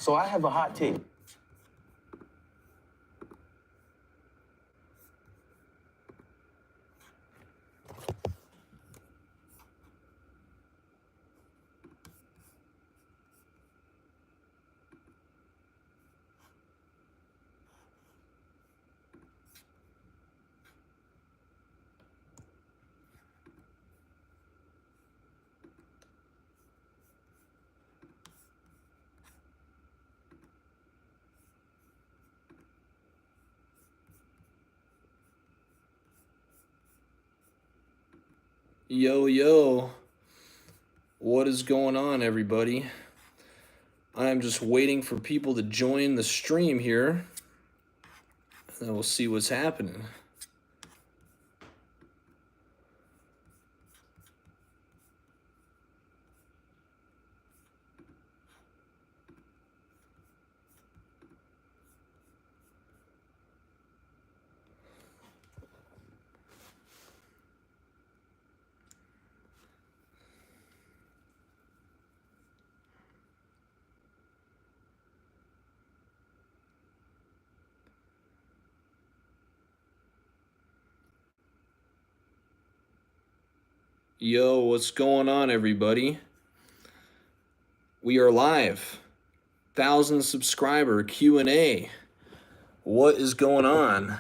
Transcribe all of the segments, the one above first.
So I have a hot take. Yo, what is going on, everybody? I am just waiting for people to join the stream here, and then we'll see what's happening. Yo, what's going on, everybody? We are live. 1,000 subscriber Q&A. What is going on?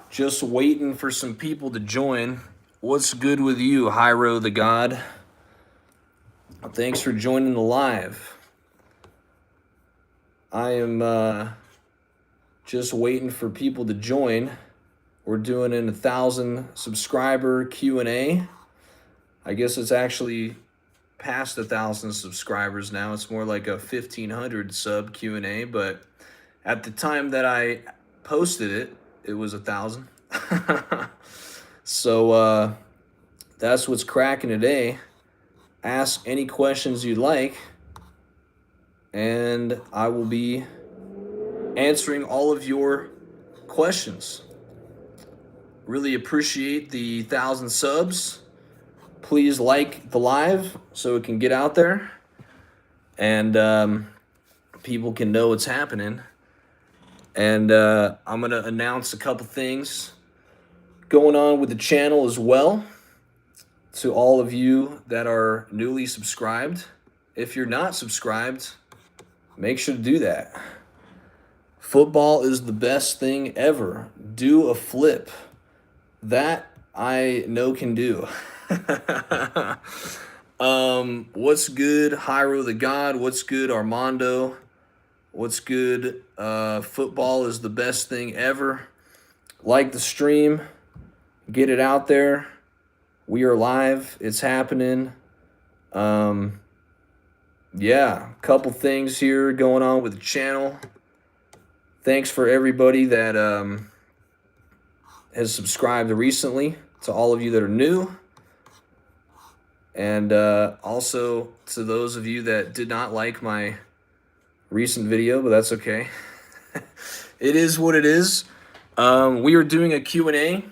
Just waiting for some people to join. What's good with you, Hyro the God? Thanks for joining the live. I am just waiting for people to join. We're doing an 1,000 subscriber Q&A. I guess it's actually past 1,000 subscribers now. It's more like a 1,500 sub Q&A, but at the time that I posted it, it was 1,000. So that's what's cracking today. Ask any questions you'd like, and I will be answering all of your questions. Really appreciate the 1,000 subs. Please like the live so it can get out there and people can know what's happening. And I'm going to announce a couple things going on with the channel as well to all of you that are newly subscribed. If you're not subscribed, make sure to do that. Football is the best thing ever. Do a flip. That I know can do. What's good, Hyro the God? What's good, Armando? What's good? Football is the best thing ever. Like the stream, get it out there. We are live. It's happening. Yeah, a couple things here going on with the channel. Thanks for everybody that has subscribed recently. To all of you that are new. And also to those of you that did not like my recent video, but that's okay. It is what it is. We are doing a Q&A,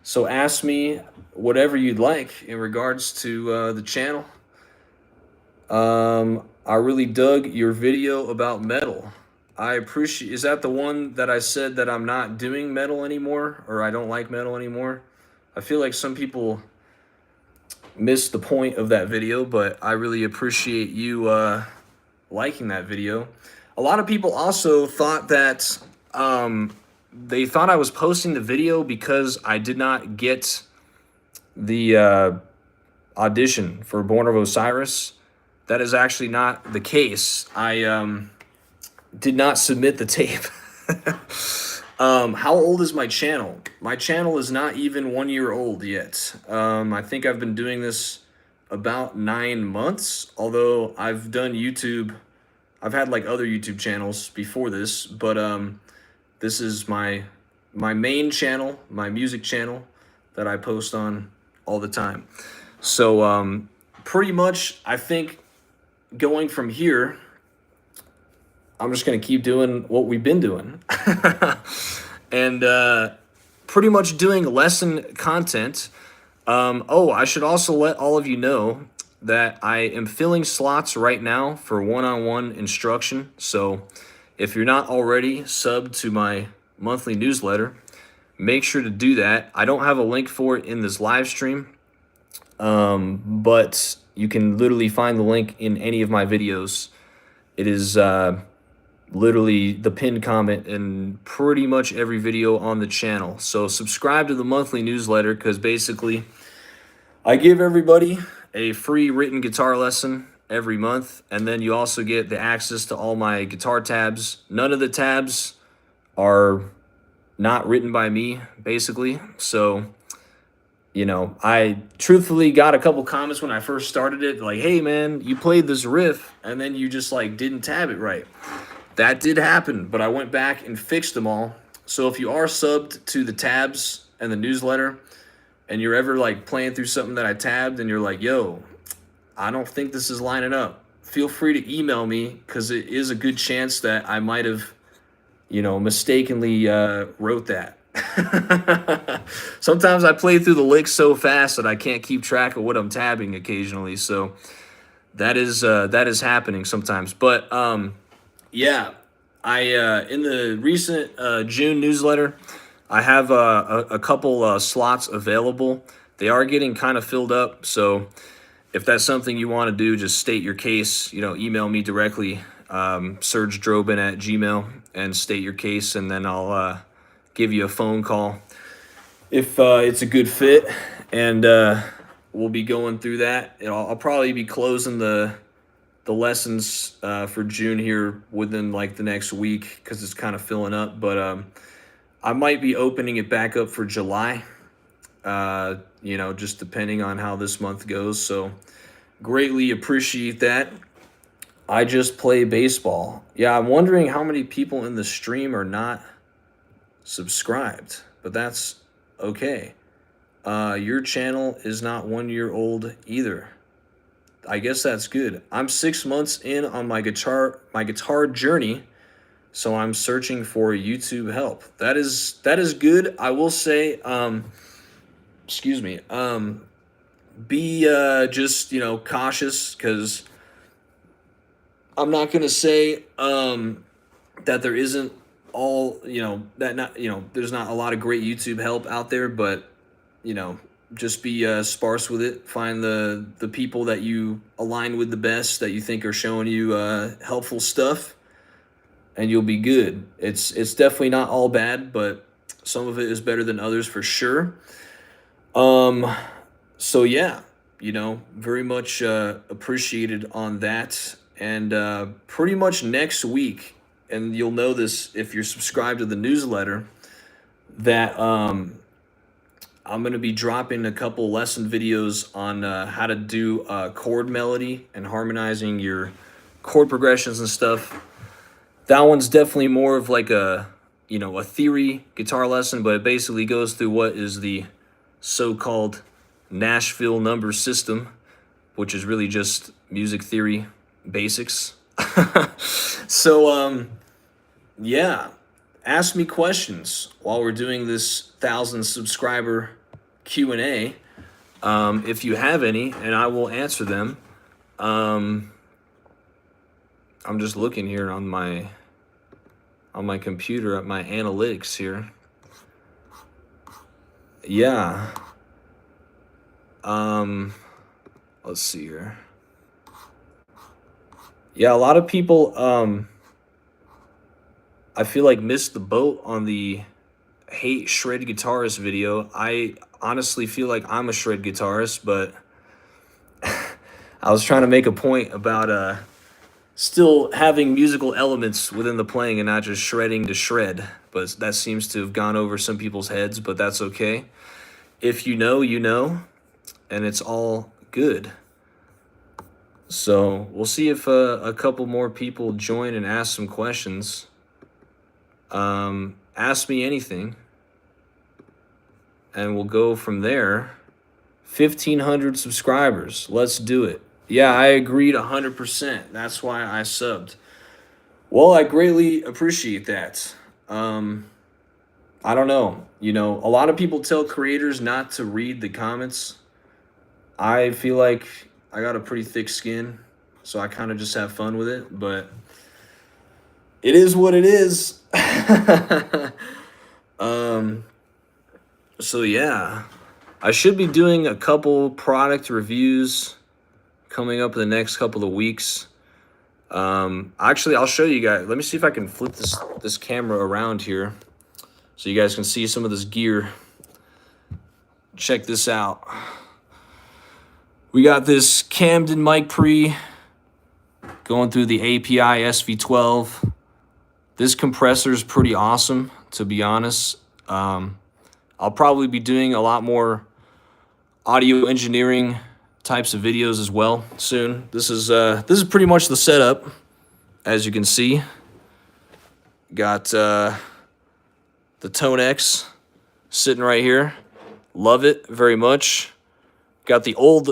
so ask me whatever you'd like in regards to the channel. I really dug your video about metal. I appreciate. Is that the one that I said that I'm not doing metal anymore, or I don't like metal anymore? I feel like some people missed the point of that video, but I really appreciate you liking that video. A lot of people also thought that they thought I was posting the video because I did not get the audition for Born of Osiris. That is actually not the case. I did not submit the tape. How old is my channel? My channel is not even 1 year old yet. I think I've been doing this about 9 months, although I've done YouTube. I've had like other YouTube channels before this, but this is my main channel, my music channel that I post on all the time. So pretty much I think going from here, I'm just going to keep doing what we've been doing. And pretty much doing lesson content. Oh, I should also let all of you know, that I am filling slots right now for one-on-one instruction. So if you're not already subbed to my monthly newsletter, make sure to do that. I don't have a link for it in this live stream, but you can literally find the link in any of my videos. It is literally the pinned comment in pretty much every video on the channel. So subscribe to the monthly newsletter, because basically I give everybody a free written guitar lesson every month, and then you also get the access to all my guitar tabs. None of the tabs are not written by me, basically. So, you know, I truthfully got a couple comments when I first started it, like, hey man, you played this riff and then you just like didn't tab it right. That did happen, but I went back and fixed them all. So if you are subbed to the tabs and the newsletter, and you're ever like playing through something that I tabbed and you're like, yo, I don't think this is lining up, feel free to email me, because it is a good chance that I might have, you know, mistakenly wrote that. Sometimes I play through the licks so fast that I can't keep track of what I'm tabbing occasionally. So that is happening sometimes. But yeah, I in the recent June newsletter, I have a couple slots available. They are getting kind of filled up, so if that's something you want to do, just state your case. You know, email me directly, Serge Droban at Gmail, and state your case, and then I'll give you a phone call if it's a good fit, and we'll be going through that. I'll probably be closing the lessons for June here within like the next week, because it's kind of filling up, but I might be opening it back up for July, you know, just depending on how this month goes. So greatly appreciate that. I just play baseball. Yeah, I'm wondering how many people in the stream are not subscribed, but that's okay. Your channel is not 1 year old either. I guess that's good. I'm 6 months in on my guitar journey, so I'm searching for YouTube help. That is good. I will say, excuse me, be just, you know, cautious, because I'm not gonna say that there isn't all, you know, that not, you know, there's not a lot of great YouTube help out there, but you know, just be sparse with it. Find the people that you align with the best, that you think are showing you helpful stuff, and you'll be good. It's definitely not all bad, but some of it is better than others for sure. So yeah, you know, very much appreciated on that. And pretty much next week, and you'll know this if you're subscribed to the newsletter, that I'm going to be dropping a couple lesson videos on how to do chord melody and harmonizing your chord progressions and stuff. That one's definitely more of like a, you know, a theory guitar lesson, but it basically goes through what is the so-called Nashville number system, which is really just music theory basics. So, yeah, ask me questions while we're doing this 1,000 subscriber Q&A, if you have any, and I will answer them. I'm just looking here on my computer at my analytics here. Yeah. Let's see here. Yeah, a lot of people I feel like missed the boat on the hate shred guitarist video. I honestly feel like I'm a shred guitarist, but I was trying to make a point about still having musical elements within the playing and not just shredding to shred. But that seems to have gone over some people's heads, but that's okay. If you know, you know, and it's all good. So we'll see if a couple more people join and ask some questions. Ask me anything, and we'll go from there. 1,500 subscribers. Let's do it. Yeah, I agreed 100%. That's why I subbed. Well, I greatly appreciate that. I don't know. You know, a lot of people tell creators not to read the comments. I feel like I got a pretty thick skin, so I kind of just have fun with it. But it is what it is. um, so yeah, I should be doing a couple product reviews coming up in the next couple of weeks. Actually, I'll show you guys. Let me see if I can flip this camera around here so you guys can see some of this gear. Check this out. We got this Camden mic pre going through the API SV12. This compressor is pretty awesome, to be honest. I'll probably be doing a lot more audio engineering types of videos as well soon. This is pretty much the setup, as you can see. Got the Tone X sitting right here. Love it very much. Got the old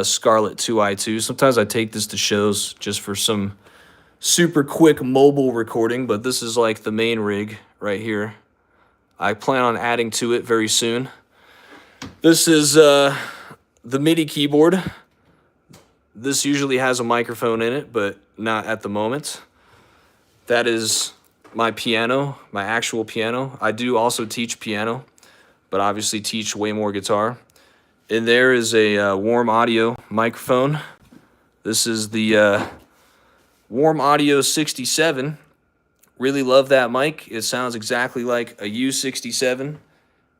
Scarlett 2i2. Sometimes I take this to shows just for some super quick mobile recording, but this is like the main rig right here. I plan on adding to it very soon. This is the MIDI keyboard. This usually has a microphone in it, but not at the moment. That is my piano, my actual piano. I do also teach piano, but obviously teach way more guitar. And there is a Warm Audio microphone. This is the Warm Audio 67. Really love that mic. It sounds exactly like a U67,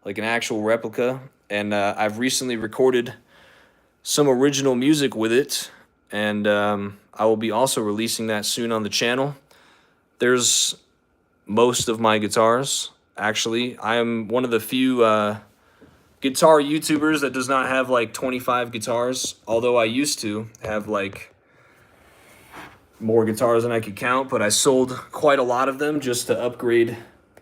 like an actual replica. And I've recently recorded some original music with it, and I will be also releasing that soon on the channel. There's most of my guitars, actually. I am one of the few guitar YouTubers that does not have like 25 guitars, although I used to have like more guitars than I could count, but I sold quite a lot of them just to upgrade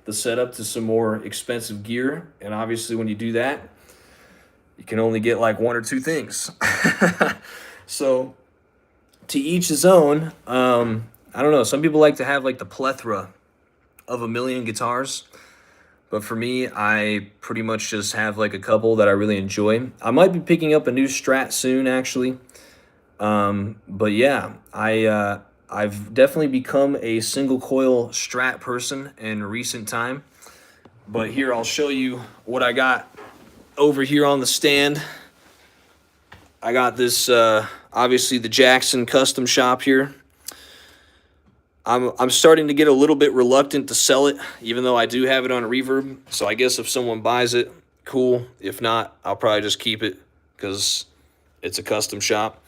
the setup to some more expensive gear. And obviously when you do that, you can only get like one or two things. So to each his own. I don't know, some people like to have like the plethora of a million guitars. But for me, I pretty much just have like a couple that I really enjoy. I might be picking up a new Strat soon, actually. But yeah, I've definitely become a single coil Strat person in recent time. But here, I'll show you what I got over here on the stand. I got this, obviously the Jackson Custom Shop here. I'm starting to get a little bit reluctant to sell it, even though I do have it on Reverb. So I guess if someone buys it, cool. If not, I'll probably just keep it because it's a custom shop.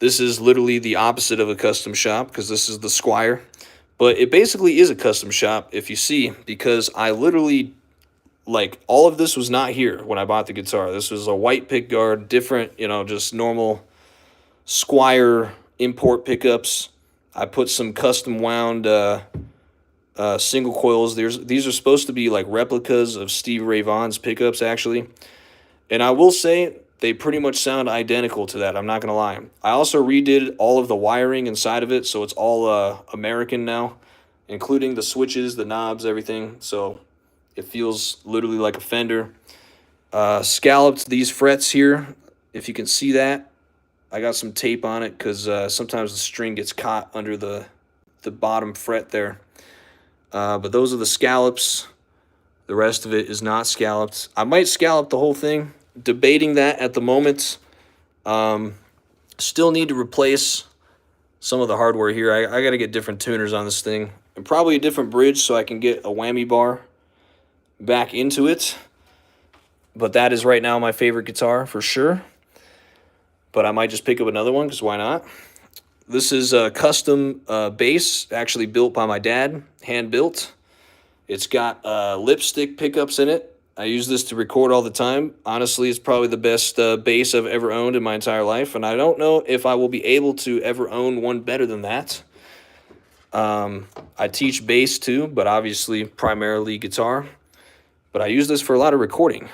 This is literally the opposite of a custom shop because this is the Squire. But it basically is a custom shop, if you see, because I literally, like, all of this was not here when I bought the guitar. This was a white pickguard, different, you know, just normal Squire import pickups. I put some custom wound single coils. These are supposed to be like replicas of Stevie Ray Vaughan's pickups, actually. And I will say they pretty much sound identical to that. I'm not going to lie. I also redid all of the wiring inside of it, so it's all American now, including the switches, the knobs, everything. So it feels literally like a Fender. Scalloped these frets here, if you can see that. I got some tape on it because sometimes the string gets caught under the bottom fret there. But those are the scallops. The rest of it is not scalloped. I might scallop the whole thing. Debating that at the moment. Still need to replace some of the hardware here. I got to get different tuners on this thing. And probably a different bridge so I can get a whammy bar back into it. But that is right now my favorite guitar for sure. But I might just pick up another one because why not? This is a custom bass, actually built by my dad, hand built. It's got lipstick pickups in it. I use this to record all the time. Honestly, it's probably the best bass I've ever owned in my entire life, and I don't know if I will be able to ever own one better than that. I teach bass too, but obviously primarily guitar. But I use this for a lot of recording.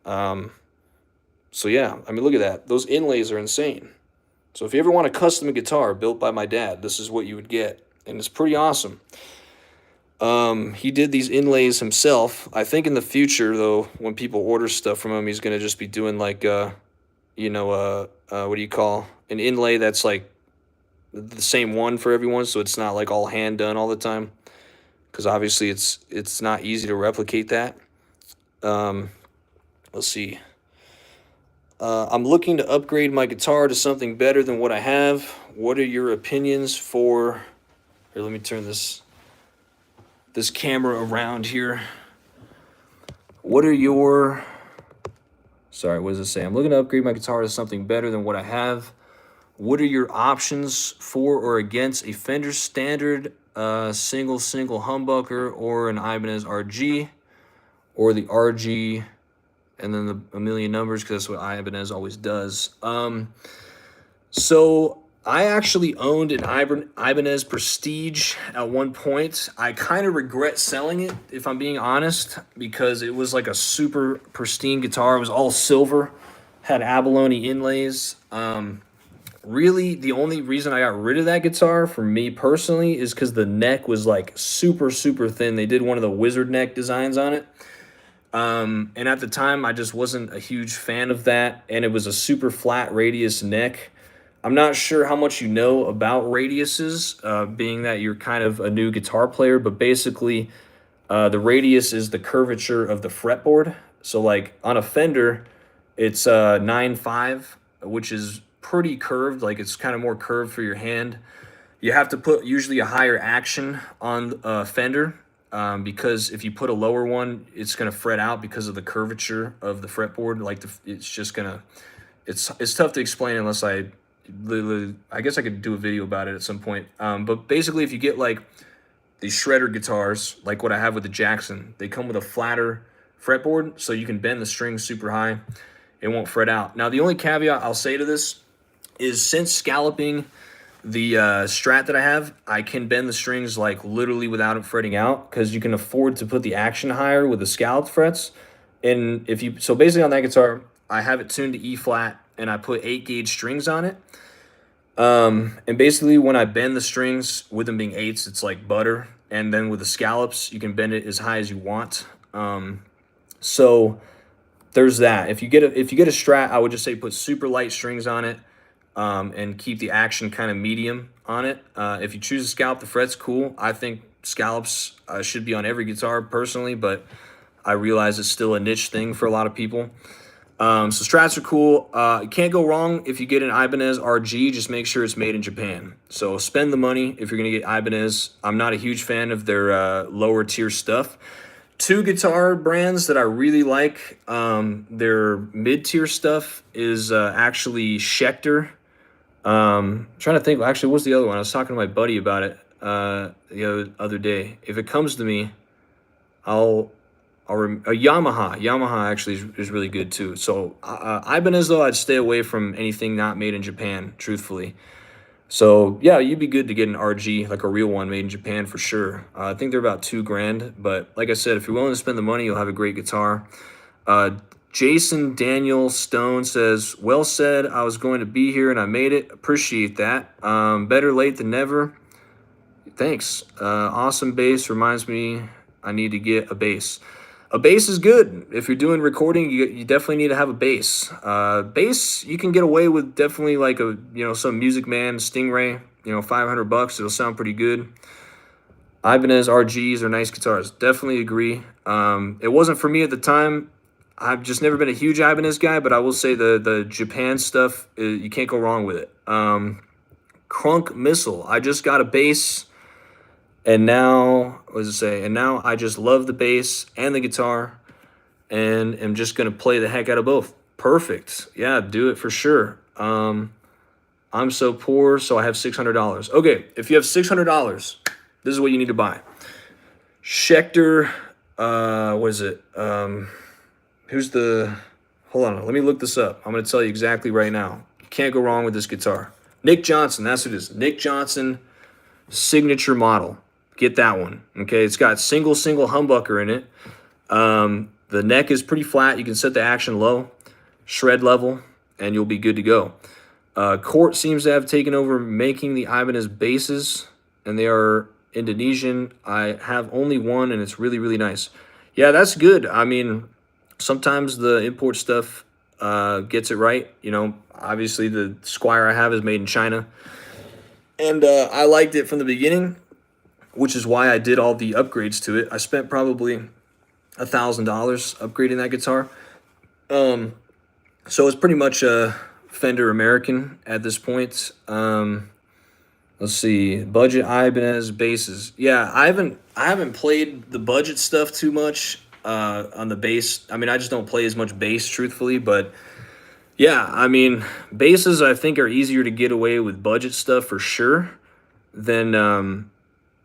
So yeah, I mean, look at that. Those inlays are insane. So if you ever want a custom guitar built by my dad, this is what you would get. And it's pretty awesome. He did these inlays himself. I think in the future, though, when people order stuff from him, he's going to just be doing like, what do you call? an inlay that's like the same one for everyone, so it's not like all hand done all the time. Because obviously it's not easy to replicate that. Um, let's see. I'm looking to upgrade my guitar to something better than what I have. What are your opinions for? Here, let me turn this camera around here. What are your? Sorry, what does it say? I'm looking to upgrade my guitar to something better than what I have. What are your options for or against a Fender Standard single humbucker or an Ibanez RG or the RG and then a million numbers because that's what Ibanez always does. So I actually owned an Ibanez Prestige at one point. I kind of regret selling it, if I'm being honest, because it was like a super pristine guitar. It was all silver, had abalone inlays. Really, the only reason I got rid of that guitar for me personally is because the neck was like super thin. They did one of the wizard neck designs on it. And at the time, I just wasn't a huge fan of that, and it was a super flat radius neck. I'm not sure how much you know about radiuses, being that you're kind of a new guitar player, but basically, the radius is the curvature of the fretboard. So, like on a Fender, it's 9.5, which is pretty curved, like it's kind of more curved for your hand. You have to put usually a higher action on Fender. Because if you put a lower one, it's gonna fret out because of the curvature of the fretboard. Like it's just gonna, it's tough to explain unless I guess I could do a video about it at some point. But basically, if you get like these shredder guitars, like what I have with the Jackson, they come with a flatter fretboard, so you can bend the strings super high. It won't fret out. Now, the only caveat I'll say to this is since scalloping the Strat that I have, I can bend the strings like literally without it fretting out because you can afford to put the action higher with the scalloped frets. And so basically on that guitar, I have it tuned to E flat and I put 8-gauge strings on it. And basically when I bend the strings with them being 8s, it's like butter. And then with the scallops, you can bend it as high as you want. So there's that. If you get a Strat, I would just say put super light strings on it. And keep the action kind of medium on it. If you choose to scallop the frets, cool. I think scallops should be on every guitar personally, but I realize it's still a niche thing for a lot of people. So Strats are cool. You can't go wrong if you get an Ibanez RG. Just make sure it's made in Japan. So spend the money if you're going to get Ibanez. I'm not a huge fan of their lower tier stuff. Two guitar brands that I really like, their mid-tier stuff is actually Schecter. Trying to think, actually, what's the other one? I was talking to my buddy about it the other day. If it comes to me, Yamaha. Yamaha actually is really good too. So Ibanez, though, I'd stay away from anything not made in Japan, truthfully. So yeah, you'd be good to get an RG, like a real one made in Japan for sure. I think they're about $2,000, but like I said, if you're willing to spend the money, you'll have a great guitar. Jason Daniel Stone says, well said, I was going to be here and I made it. Appreciate that. Better late than never. Thanks. Awesome bass. Reminds me I need to get a bass. A bass is good. If you're doing recording, you definitely need to have a bass. Bass, you can get away with definitely like some Music Man Stingray, $500. It'll sound pretty good. Ibanez RGs are nice guitars. Definitely agree. It wasn't for me at the time. I've just never been a huge Ibanez guy, but I will say the Japan stuff, you can't go wrong with it. Crunk Missile. I just got a bass, and now, what does it say? And now I just love the bass and the guitar, and am just going to play the heck out of both. Perfect. Yeah, do it for sure. I'm so poor, so I have $600. Okay, if you have $600, this is what you need to buy. Schecter, what is it? Hold on, let me look this up. I'm going to tell you exactly right now. You can't go wrong with this guitar. Nick Johnson, that's what it is. Nick Johnson signature model. Get that one, okay? It's got single humbucker in it. The neck is pretty flat. You can set the action low, shred level, and you'll be good to go. Court seems to have taken over making the Ibanez basses, and they are Indonesian. I have only one, and it's really nice. Yeah, that's good. I mean, sometimes the import stuff gets it right. You know, obviously the Squire I have is made in China, and I liked it from the beginning, which is why I did all the upgrades to it. I spent probably $1,000 upgrading that guitar. Um, so it's pretty much a Fender American at this point. Let's see, budget Ibanez basses. Yeah, I haven't played the budget stuff too much on the bass. I mean, I just don't play as much bass, truthfully. But yeah, I mean, basses I think are easier to get away with budget stuff for sure than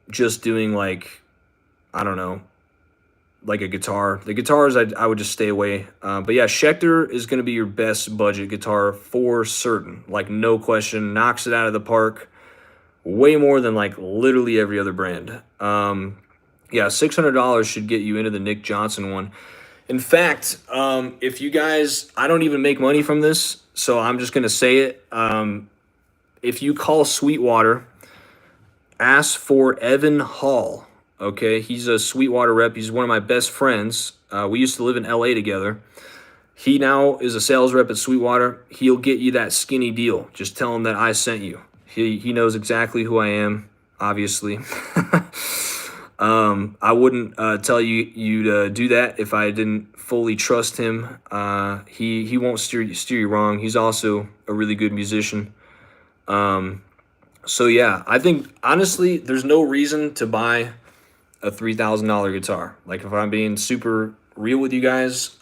just doing like, I don't know, like a guitar. The guitars I would just stay away. But yeah, Schecter is going to be your best budget guitar for certain. Like no question, knocks it out of the park way more than like literally every other brand. Yeah, $600 should get you into the Nick Johnson one. In fact, if you guys, I don't even make money from this, so I'm just gonna say it. If you call Sweetwater, ask for Evan Hall. Okay, he's a Sweetwater rep. He's one of my best friends. We used to live in LA together. He now is a sales rep at Sweetwater. He'll get you that skinny deal. Just tell him that I sent you. He knows exactly who I am, obviously. I wouldn't tell you to do that if I didn't fully trust him. He won't steer you wrong. He's also a really good musician. So yeah, I think honestly, there's no reason to buy a $3,000 guitar. Like if I'm being super real with you guys,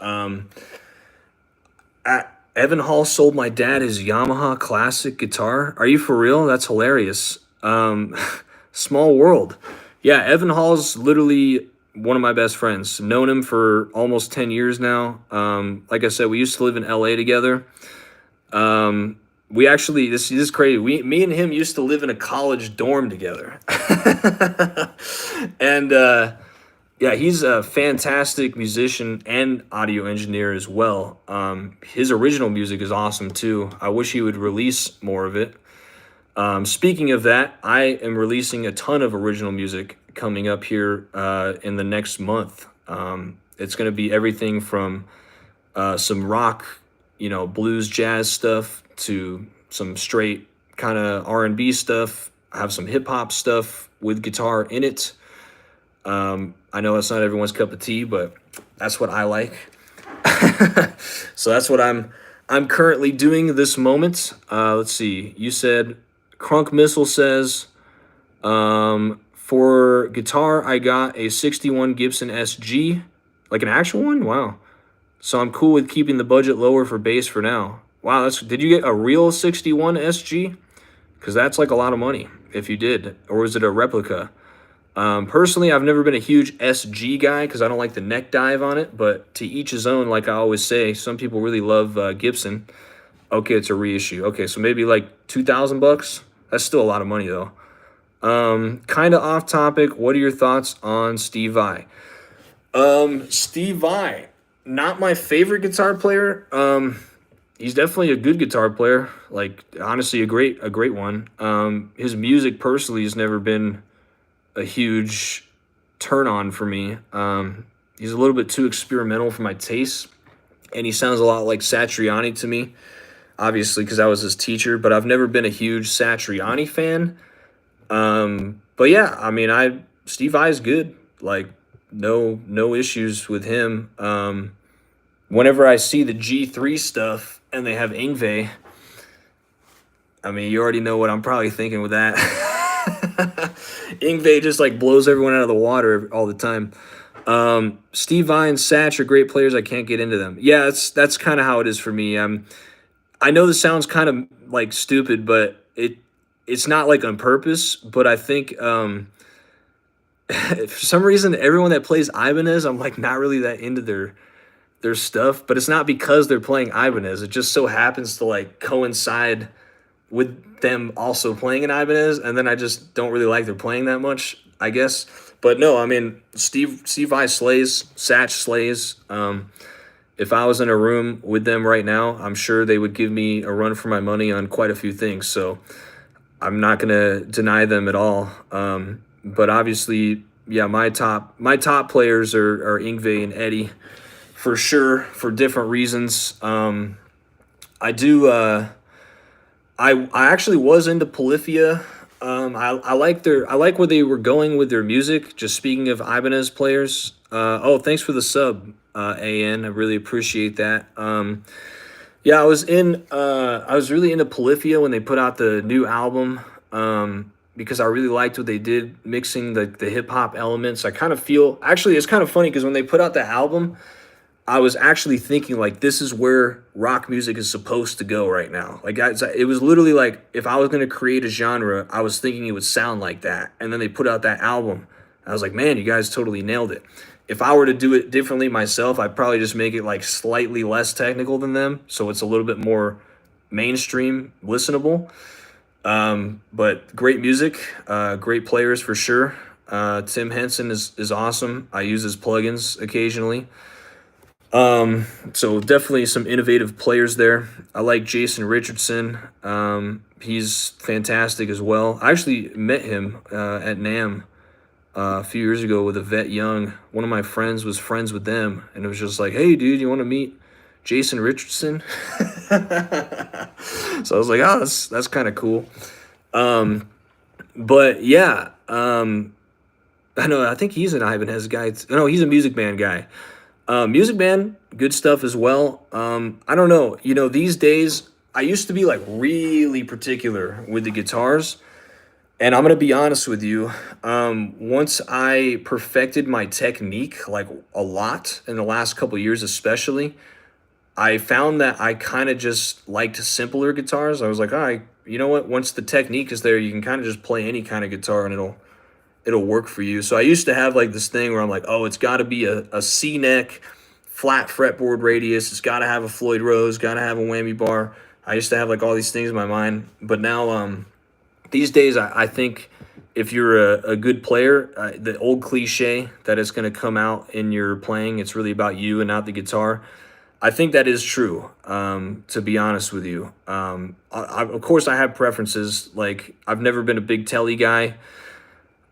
Evan Hall sold my dad his Yamaha classic guitar. Are you for real? That's hilarious. Small world. Yeah, Evan Hall's literally one of my best friends. Known him for almost 10 years now. Like I said, we used to live in LA together. We actually, this is crazy. Me and him used to live in a college dorm together. And yeah, he's a fantastic musician and audio engineer as well. His original music is awesome too. I wish he would release more of it. Speaking of that, I am releasing a ton of original music coming up here in the next month. It's going to be everything from some rock, blues, jazz stuff to some straight kind of R&B stuff. I have some hip hop stuff with guitar in it. I know that's not everyone's cup of tea, but that's what I like. So that's what I'm currently doing this moment. Let's see. You said Crunk Missile says, for guitar, I got a 61 Gibson SG, like an actual one. Wow. So I'm cool with keeping the budget lower for bass for now. Wow. Did you get a real 61 SG? Because that's like a lot of money if you did, or was it a replica? Personally, I've never been a huge SG guy because I don't like the neck dive on it, but to each his own, like I always say. Some people really love Gibson. Okay, it's a reissue. Okay, so maybe like $2,000. That's still a lot of money though. Kind of off topic. What are your thoughts on Steve Vai? Steve Vai, not my favorite guitar player. He's definitely a good guitar player. Like honestly, a great one. His music personally has never been a huge turn on for me. He's a little bit too experimental for my taste, and he sounds a lot like Satriani to me, obviously because I was his teacher, but I've never been a huge Satriani fan. But yeah, I mean, Steve Vai is good. Like no issues with him. Whenever I see the G3 stuff and they have Yngwie, I mean, you already know what I'm probably thinking with that. Yngwie just like blows everyone out of the water all the time. Steve Vai and Satch are great players. I can't get into them. Yeah, that's kind of how it is for me. I know this sounds kind of like stupid, but it's not like on purpose. But I think for some reason everyone that plays Ibanez, I'm like not really that into their stuff. But it's not because they're playing Ibanez. It just so happens to like coincide with them also playing an Ibanez, and then I just don't really like their playing that much, I guess. But no, I mean, Steve Vai slays, Satch slays. If I was in a room with them right now, I'm sure they would give me a run for my money on quite a few things. So I'm not gonna deny them at all. But obviously, yeah, my top players are Yngwie and Eddie for sure for different reasons. I do. I actually was into Polyphia. I like I like where they were going with their music. Just speaking of Ibanez players. Oh, thanks for the sub, AN. I really appreciate that. Yeah, I was really into Polyphia when they put out the new album. Because I really liked what they did mixing the hip hop elements. I kind of feel actually it's kind of funny because when they put out the album, I was actually thinking like this is where rock music is supposed to go right now. Like it was literally like if I was going to create a genre, I was thinking it would sound like that. And then they put out that album. I was like, man, you guys totally nailed it. If I were to do it differently myself, I'd probably just make it like slightly less technical than them, so it's a little bit more mainstream listenable. But great music, great players for sure. Tim Henson is awesome. I use his plugins occasionally. So definitely some innovative players there. I like Jason Richardson. He's fantastic as well. I actually met him at NAMM a few years ago with Yvette Young. One of my friends was friends with them, and it was just like, hey, dude, you want to meet Jason Richardson? So I was like, oh, that's kind of cool. But yeah, I know. I think he's an Ibanez guy. No, he's a Music Man guy. Music Man, good stuff as well. I don't know. You know, these days, I used to be like really particular with the guitars. And I'm going to be honest with you. Once I perfected my technique, like a lot in the last couple of years, especially, I found that I kind of just liked simpler guitars. I was like, all right, you know what? Once the technique is there, you can kind of just play any kind of guitar and it'll work for you. So I used to have like this thing where I'm like, oh, it's got to be a C neck, flat fretboard radius. It's got to have a Floyd Rose, got to have a whammy bar. I used to have like all these things in my mind, but now these days I think if you're a good player, the old cliche that it's going to come out in your playing, it's really about you and not the guitar. I think that is true, to be honest with you. Of course, I have preferences. Like, I've never been a big Telly guy.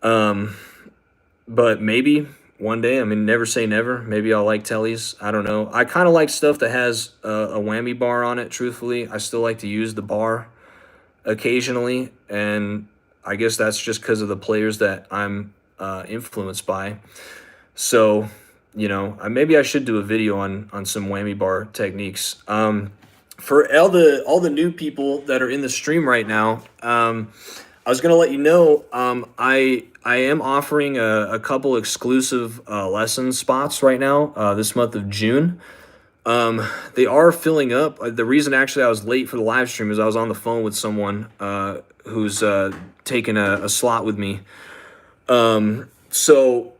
But maybe one day, I mean, never say never. Maybe I'll like Tellys. I don't know. I kind of like stuff that has a whammy bar on it, truthfully. I still like to use the bar occasionally. And I guess that's just because of the players that I'm influenced by. So, you know, maybe I should do a video on some whammy bar techniques. For all the new people that are in the stream right now, I was gonna let you know, I am offering a couple exclusive lesson spots right now this month of June. They are filling up. The reason actually I was late for the live stream is I was on the phone with someone who's taking a slot with me. So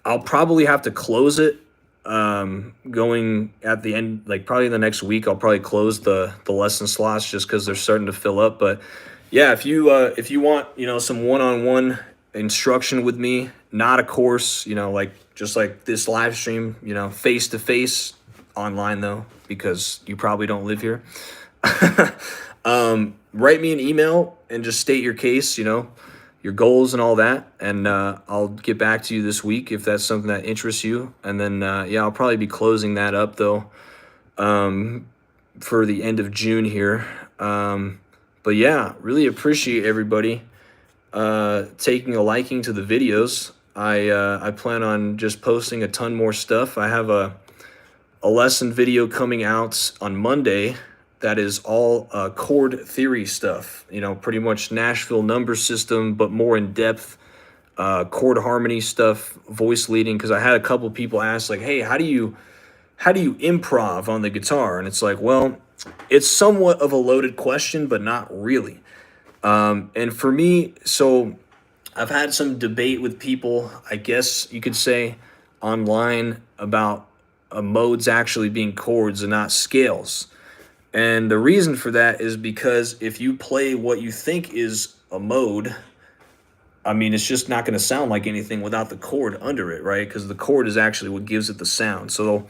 I'll probably have to close it going at the end, like probably the next week. I'll probably close the lesson slots just because they're starting to fill up. But yeah, if you want, you know, some one-on-one instruction with me, not a course, you know, like just like this live stream, you know, face to face, online though, because you probably don't live here. Write me an email and just state your case, you know, your goals and all that, and I'll get back to you this week if that's something that interests you. And then yeah, I'll probably be closing that up though for the end of June here. But yeah, really appreciate everybody taking a liking to the videos. I plan on just posting a ton more stuff. I have a lesson video coming out on Monday that is all chord theory stuff, you know, pretty much Nashville number system, but more in depth, chord harmony stuff, voice leading. Because I had a couple people ask like, hey, how do you improv on the guitar? And it's like, well, it's somewhat of a loaded question, but not really. And for me, so I've had some debate with people, I guess you could say, online about modes actually being chords and not scales. And the reason for that is because if you play what you think is a mode, I mean, it's just not going to sound like anything without the chord under it, right? Because the chord is actually what gives it the sound. So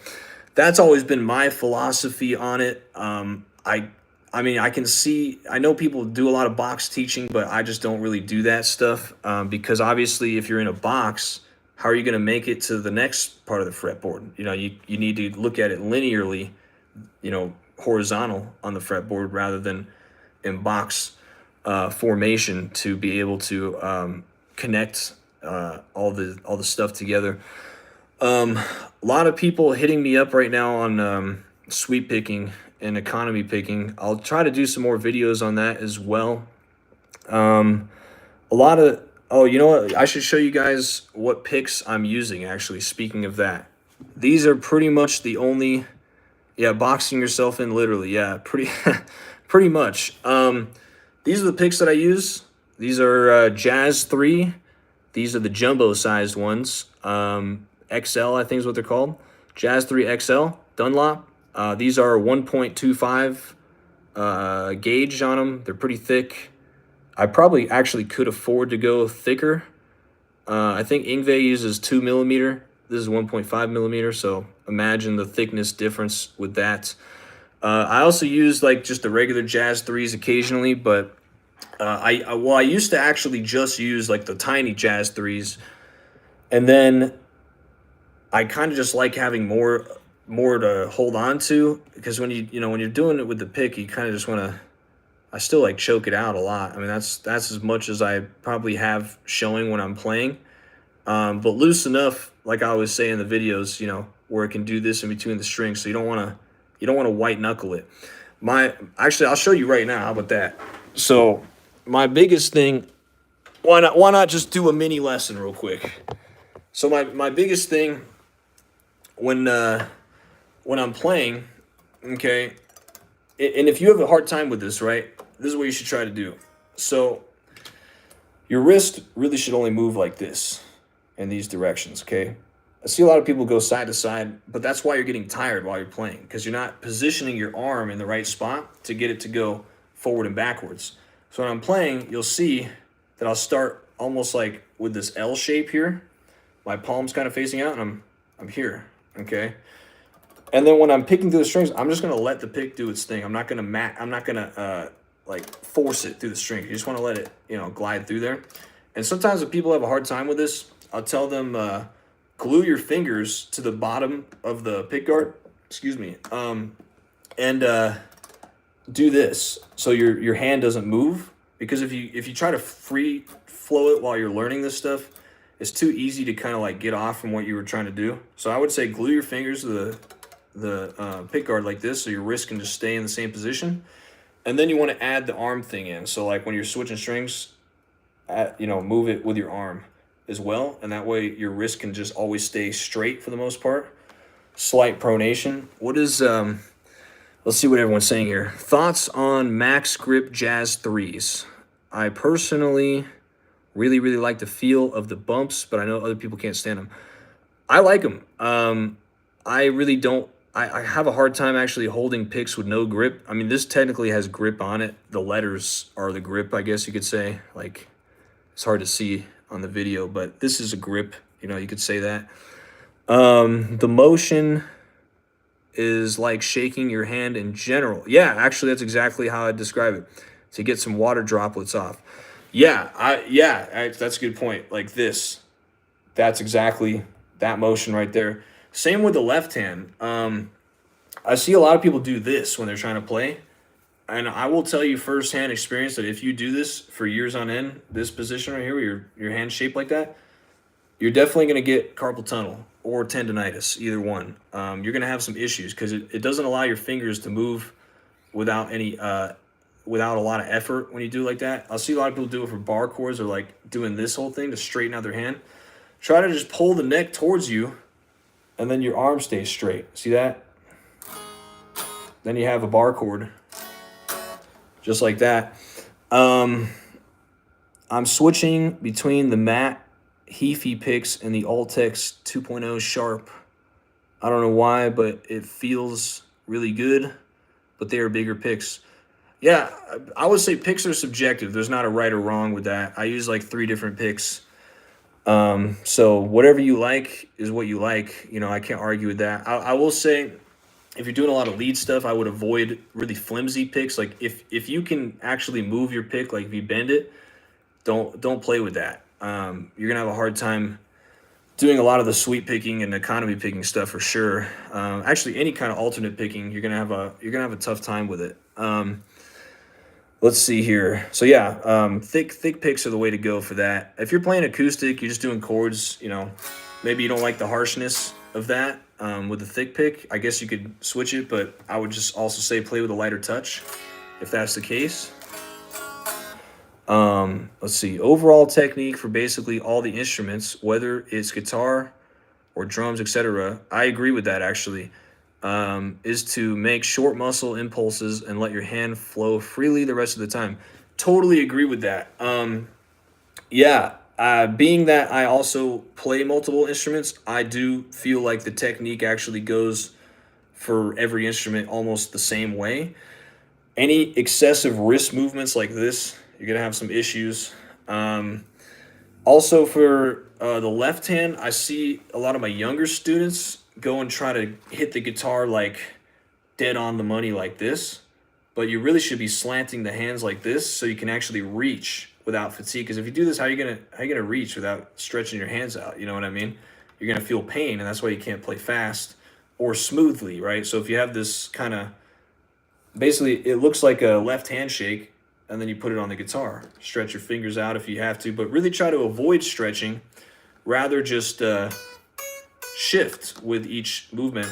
that's always been my philosophy on it. I mean, I know people do a lot of box teaching, but I just don't really do that stuff because obviously if you're in a box, how are you going to make it to the next part of the fretboard? You know, you need to look at it linearly, you know, horizontal on the fretboard rather than in box formation to be able to connect all the stuff together. A lot of people hitting me up right now on sweep picking and economy picking. I'll try to do some more videos on that as well. A lot of, oh, you know what? I should show you guys what picks I'm using, actually, speaking of that. These are pretty much the only, yeah, boxing yourself in, literally, yeah, pretty much. These are the picks that I use. These are Jazz 3. These are the jumbo-sized ones. XL, I think is what they're called. Jazz 3 XL, Dunlop. These are 1.25 gauge on them. They're pretty thick. I probably actually could afford to go thicker. I think Ingve uses 2 millimeter. This is 1.5 millimeter, so imagine the thickness difference with that. I also use like just the regular Jazz 3s occasionally, but I used to actually just use like the tiny Jazz 3s, and then I kind of just like having more to hold on to, because when when you're doing it with the pick, you kind of just want to. I still like choke it out a lot. I mean, that's as much as I probably have showing when I'm playing. But loose enough, like I always say in the videos, you know, where it can do this in between the strings. So you don't want to white knuckle it. Actually, I'll show you right now. How about that? So my biggest thing, why not just do a mini lesson real quick? So my biggest thing when I'm playing, okay, and if you have a hard time with this, right, this is what you should try to do. So your wrist really should only move like this in these directions, okay? I see a lot of people go side to side, but that's why you're getting tired while you're playing, because you're not positioning your arm in the right spot to get it to go forward and backwards. So when I'm playing, you'll see that I'll start almost like with this L shape here. My palm's kind of facing out, and I'm here, okay? And then when I'm picking through the strings, I'm just gonna let the pick do its thing. I'm not gonna like force it through the string. You just want to let it, you know, glide through there. And sometimes if people have a hard time with this, I'll tell them glue your fingers to the bottom of the pick guard. Excuse me. And do this so your hand doesn't move, because if you try to free flow it while you're learning this stuff, it's too easy to kind of like get off from what you were trying to do. So I would say glue your fingers to the pick guard like this, so your wrist can just stay in the same position. And then you want to add the arm thing in. So like when you're switching strings, move it with your arm as well, and that way your wrist can just always stay straight for the most part. Slight pronation. What is let's see what everyone's saying here. Thoughts on max grip Jazz 3s? I personally really like the feel of the bumps, but I know other people can't stand them. I like them. I really don't. I have a hard time actually holding picks with no grip. I mean, this technically has grip on it. The letters are the grip, I guess you could say. Like, it's hard to see on the video, but this is a grip. You know, you could say that. The motion is like shaking your hand in general. Yeah, actually, that's exactly how I describe it. To get some water droplets off. That's a good point. Like this. That's exactly that motion right there. Same with the left hand. I see a lot of people do this when they're trying to play. And I will tell you firsthand experience that if you do this for years on end, this position right here where your hand's shaped like that, you're definitely going to get carpal tunnel or tendonitis, either one. You're going to have some issues because it doesn't allow your fingers to move without a lot of effort when you do like that. I'll see a lot of people do it for bar chords, or like doing this whole thing to straighten out their hand. Try to just pull the neck towards you, and then your arm stays straight. See that? Then you have a bar chord, just like that. I'm switching between the matte Heafy picks and the Ultex 2.0 Sharp. I don't know why, but it feels really good, but they are bigger picks. Yeah, I would say picks are subjective. There's not a right or wrong with that. I use like 3 different picks. So whatever you like is what you like. You know, I can't argue with that. I will say, if you're doing a lot of lead stuff, I would avoid really flimsy picks. Like if you can actually move your pick, like if you bend it, don't play with that. You're gonna have a hard time doing a lot of the sweep picking and economy picking stuff for sure. Actually, any kind of alternate picking, you're gonna have a tough time with it. Let's see here. So yeah, thick picks are the way to go for that. If you're playing acoustic, you're just doing chords. Maybe you don't like the harshness of that with the thick pick. I guess you could switch it, but I would just also say play with a lighter touch if that's the case. Let's see. Overall technique for basically all the instruments, whether it's guitar or drums, etc. I agree with that actually. Is to make short muscle impulses and let your hand flow freely the rest of the time. Totally agree with that. Being that I also play multiple instruments, I do feel like the technique actually goes for every instrument almost the same way. Any excessive wrist movements like this, you're going to have some issues. Also for the left hand, I see a lot of my younger students go and try to hit the guitar like dead on the money like this, but you really should be slanting the hands like this so you can actually reach without fatigue. Because if you do this, how are you gonna reach without stretching your hands out? You know what I mean? You're gonna feel pain, and that's why you can't play fast or smoothly, right? So if you have this kind of, basically it looks like a left handshake, and then you put it on the guitar. Stretch your fingers out if you have to, but really try to avoid stretching, rather just shift with each movement.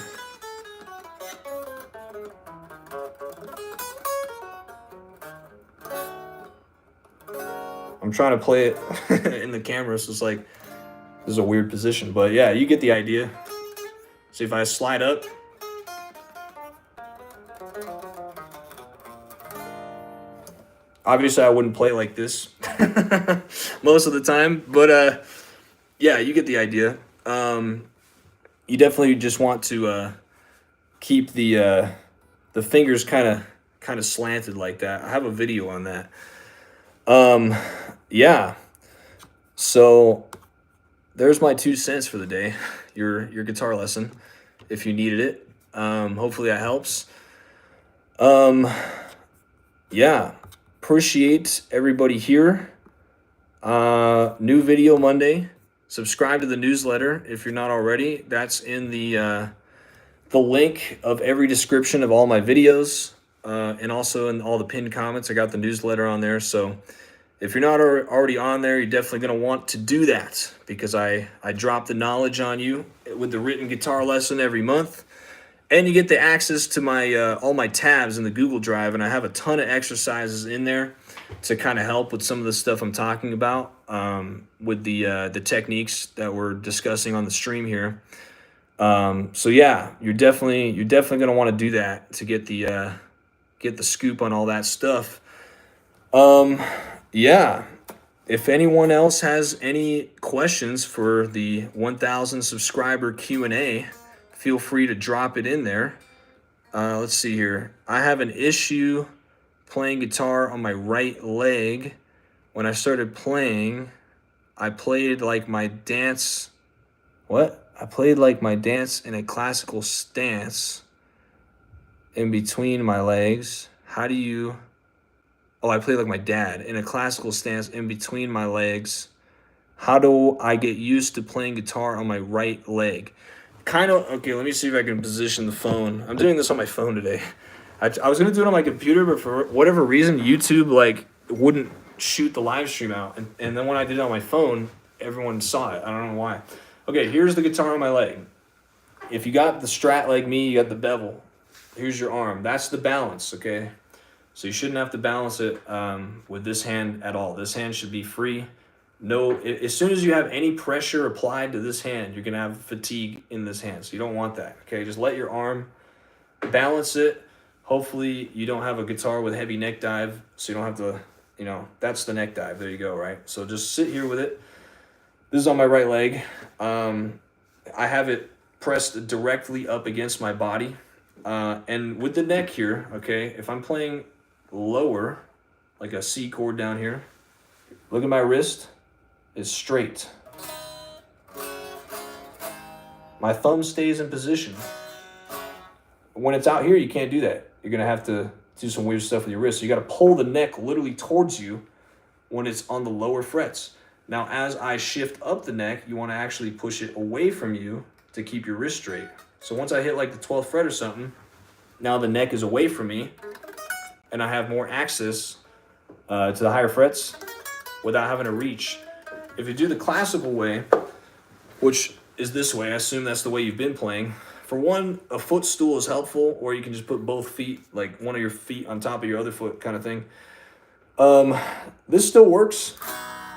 I'm trying to play it in the camera, so it's like, this is a weird position, but yeah, you get the idea. See, if I slide up, obviously I wouldn't play like this most of the time, but yeah, you get the idea. You definitely just want to keep the fingers kind of slanted like that. I have a video on that. Yeah. So there's my 2 cents for the day. Your guitar lesson, if you needed it. Hopefully that helps. Yeah. Appreciate everybody here. New video Monday. Subscribe to the newsletter if you're not already. That's in the link of every description of all my videos, and also in all the pinned comments. I got the newsletter on there. So if you're not already on there, you're definitely going to want to do that, because I drop the knowledge on you with the written guitar lesson every month. And you get the access to my all my tabs in the Google Drive, and I have a ton of exercises in there to kind of help with some of the stuff I'm talking about, with the techniques that we're discussing on the stream here. So yeah, you're definitely gonna want to do that to get the scoop on all that stuff. Yeah, if anyone else has any questions for the 1,000 subscriber Q&A, feel free to drop it in there. Let's see here. I have an issue playing guitar on my right leg. When I started playing, I played like my dance. What? I played like my dance in a classical stance in between my legs. How do you... Oh, I played like my dad in a classical stance in between my legs. How do I get used to playing guitar on my right leg? Kind of, okay, let me see if I can position the phone. I'm doing this on my phone today. I was going to do it on my computer, but for whatever reason, YouTube wouldn't shoot the live stream out. And then when I did it on my phone, everyone saw it. I don't know why. Okay, here's the guitar on my leg. If you got the Strat like me, you got the bevel. Here's your arm. That's the balance, okay? So you shouldn't have to balance it with this hand at all. This hand should be free. No, as soon as you have any pressure applied to this hand, you're going to have fatigue in this hand. So you don't want that, okay? Just let your arm balance it. Hopefully you don't have a guitar with heavy neck dive, so you don't have to, that's the neck dive. There you go, right? So just sit here with it. This is on my right leg. I have it pressed directly up against my body. And with the neck here, okay, if I'm playing lower, like a C chord down here, look at my wrist. Is straight. My thumb stays in position. When it's out here, you can't do that. You're going to have to do some weird stuff with your wrist. So you got to pull the neck literally towards you when it's on the lower frets. Now, as I shift up the neck, you want to actually push it away from you to keep your wrist straight. So once I hit like the 12th fret or something, now the neck is away from me and I have more access to the higher frets without having to reach. If you do the classical way, which is this way, I assume that's the way you've been playing. For one, a footstool is helpful, or you can just put both feet, like one of your feet on top of your other foot kind of thing. This still works,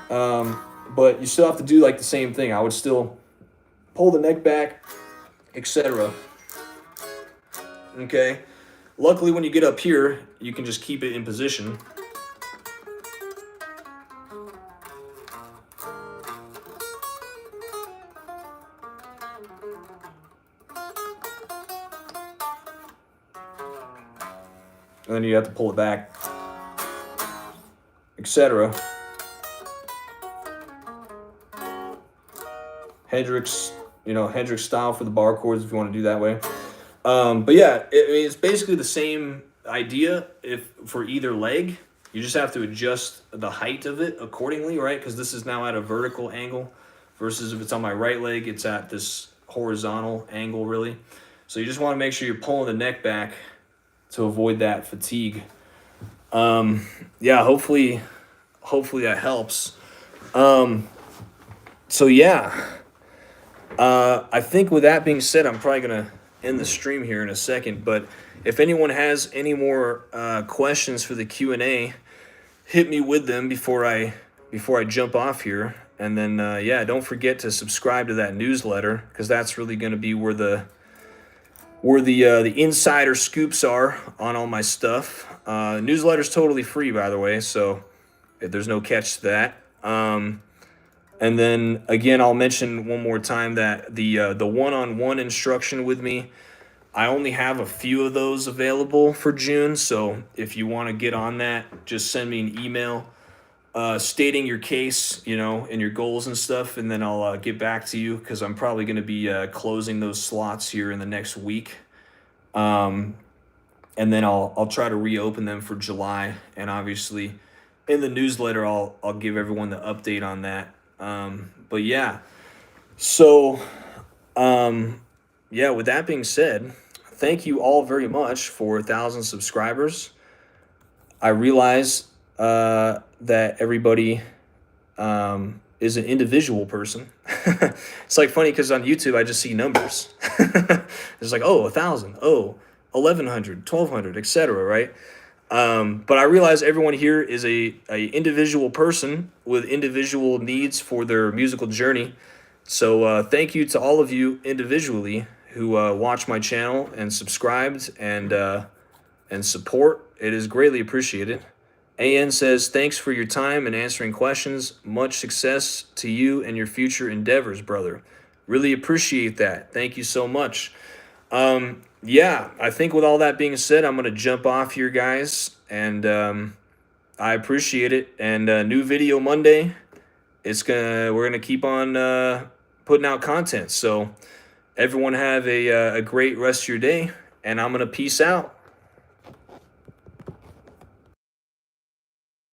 but you still have to do like the same thing. I would still pull the neck back, etc. Okay. Luckily, when you get up here, you can just keep it in position. And then you have to pull it back, etc. Hendrix, Hendrix style for the bar chords if you want to do that way. But yeah, it's basically the same idea for either leg. You just have to adjust the height of it accordingly, right? Because this is now at a vertical angle versus if it's on my right leg, it's at this horizontal angle, really. So you just want to make sure you're pulling the neck back to avoid that fatigue. Yeah, hopefully that helps. So yeah, I think with that being said, I'm probably gonna end the stream here in a second. But if anyone has any more questions for the Q&A, hit me with them before I jump off here. And then yeah, don't forget to subscribe to that newsletter, because that's really going to be where the insider scoops are on all my stuff. Newsletter's totally free, by the way, so there's no catch to that. And then again, I'll mention one more time that the one-on-one instruction with me, I only have a few of those available for June. So if you want to get on that, just send me an email stating your case, and your goals and stuff, and then I'll get back to you, because I'm probably going to be closing those slots here in the next week. And then I'll try to reopen them for July, and obviously in the newsletter I'll give everyone the update on that. But yeah, so yeah, with that being said, thank you all very much for 1,000 subscribers. I realize that everybody is an individual person. It's like funny because on YouTube I just see numbers. It's like, 1,000, 1,100, 1,200, etc. Right? But I realize everyone here is a individual person with individual needs for their musical journey. So thank you to all of you individually who watch my channel and subscribed and support. It is greatly appreciated. AN says, thanks for your time and answering questions. Much success to you and your future endeavors, brother. Really appreciate that. Thank you so much. Yeah, I think with all that being said, I'm going to jump off here, guys. And I appreciate it. And new video Monday. We're going to keep on putting out content. So everyone have a great rest of your day. And I'm going to peace out.